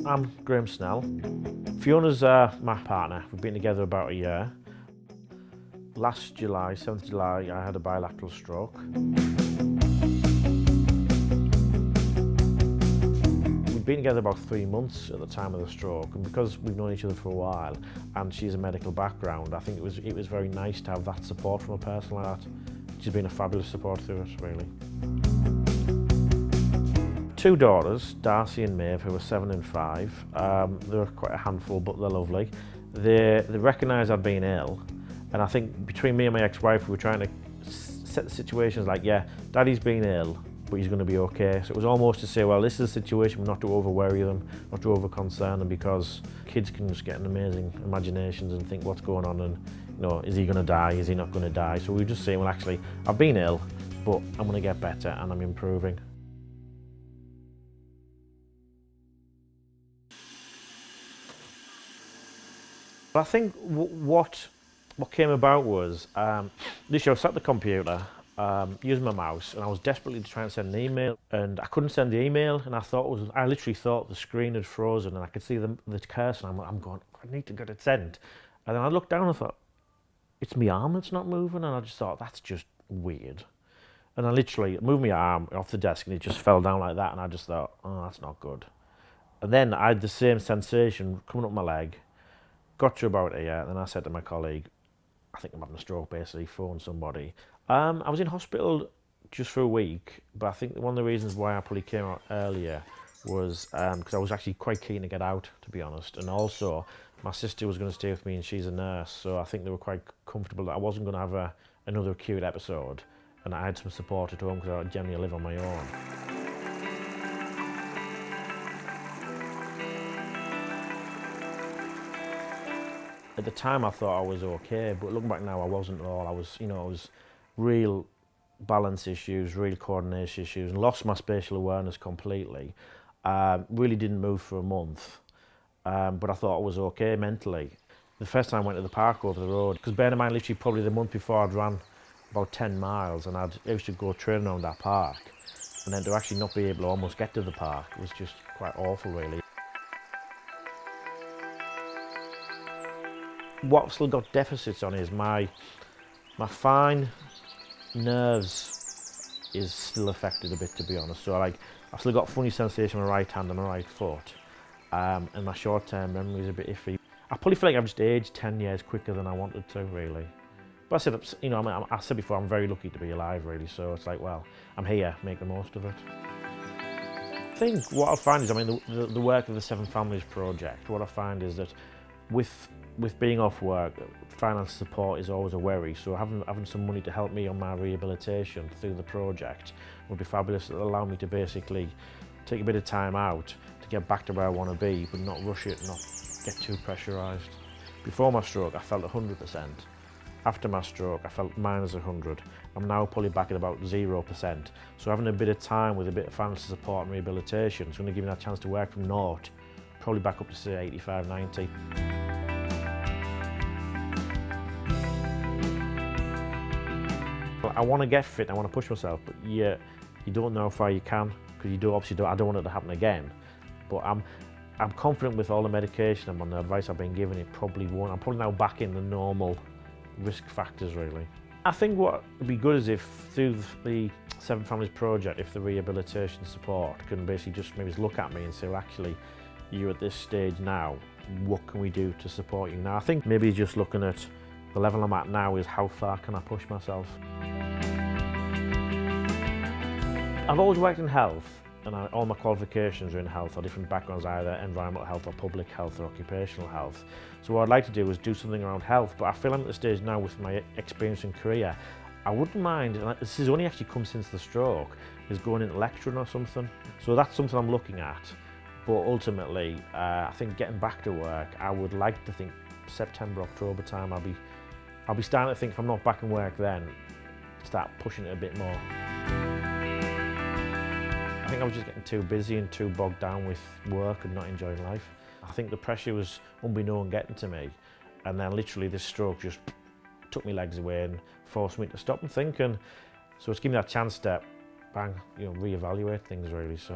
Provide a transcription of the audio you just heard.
I'm Graeme Snell. Fiona's my partner. We've been together about a year. Last July, 7th July, I had a bilateral stroke. We'd been together about 3 months at the time of the stroke, and because we've known each other for a while and she's a medical background, I think it was very nice to have that support from a person like that. She's been a fabulous support through it, really. 2 daughters, Darcy and Maeve, who are 7 and 5. They're quite a handful, but they're lovely. They recognised I'd been ill, and I think between me and my ex-wife, we were trying to set the situations like, yeah, Daddy's been ill, but he's going to be okay. So it was almost to say, well, this is a situation, not to over-worry them, not to over-concern them, because kids can just get an amazing imaginations and think what's going on, and is he going to die, is he not going to die? So we were just saying, well, actually, I've been ill, but I'm going to get better and I'm improving. But I think what came about was, this year I was sat at the computer, using my mouse, and I was desperately trying to send an email, and I couldn't send the email, and I literally thought the screen had frozen, and I could see the cursor, and I'm going, I need to get it sent. And then I looked down and thought, it's my arm that's not moving, and I just thought, that's just weird. And I literally moved my arm off the desk, and it just fell down like that, and I just thought, oh, that's not good. And then I had the same sensation coming up my leg. Got to about here, and then I said to my colleague, I think I'm having a stroke, basically, phone somebody. I was in hospital just for a week, but I think one of the reasons why I probably came out earlier was because I was actually quite keen to get out, to be honest. And also, my sister was going to stay with me, and she's a nurse, so I think they were quite comfortable that I wasn't going to have another acute episode, and I had some support at home because I generally live on my own. At the time I thought I was okay, but looking back now I wasn't at all. I was real balance issues, real coordination issues, and lost my spatial awareness completely. Really didn't move for a month, but I thought I was okay mentally. The first time I went to the park over the road, because bear in mind literally probably the month before I'd ran about 10 miles, and I used to go training around that park, and then to actually not be able to almost get to the park was just quite awful, really. What I've still got deficits on is my fine nerves is still affected a bit, to be honest. So I've still got funny sensation on my right hand and my right foot, and my short-term memory is a bit iffy. I probably feel like I've just aged 10 years quicker than I wanted to, really. But I said before, I'm very lucky to be alive, really. So it's like, well, I'm here, make the most of it. I think what I find is, the work of the Seven Families Project, what I find is that with being off work, finance support is always a worry, so having some money to help me on my rehabilitation through the project would be fabulous. It'll allow me to basically take a bit of time out to get back to where I want to be, but not rush it, not get too pressurised. Before my stroke I felt 100%. After my stroke I felt minus 100. I'm now probably back at about 0%. So having a bit of time with a bit of financial support and rehabilitation is going to give me that chance to work from 0, probably back up to say 85, 90. I want to get fit, I want to push myself, but you don't know how far you can, because I don't want it to happen again. But I'm confident with all the medication I'm on, the advice I've been given, it probably won't. I'm probably now back in the normal risk factors, really. I think what would be good is if through the Seven Families Project, if the rehabilitation support can basically just maybe look at me and say, well, actually, you're at this stage now, what can we do to support you? Now, I think maybe just looking at the level I'm at now is how far can I push myself? I've always worked in health, and all my qualifications are in health, or different backgrounds, either environmental health or public health or occupational health. So what I'd like to do is do something around health, but I feel I'm at the stage now with my experience and career, I wouldn't mind, and this has only actually come since the stroke, is going into lecturing or something. So that's something I'm looking at, but ultimately, I think getting back to work, I would like to think September, October time, I'll be starting to think, if I'm not back in work then, start pushing it a bit more. I think I was just getting too busy and too bogged down with work and not enjoying life. I think the pressure was unbeknown getting to me, and then literally this stroke just took my legs away and forced me to stop and think, and so it's given me that chance to bang, reevaluate things, really. So.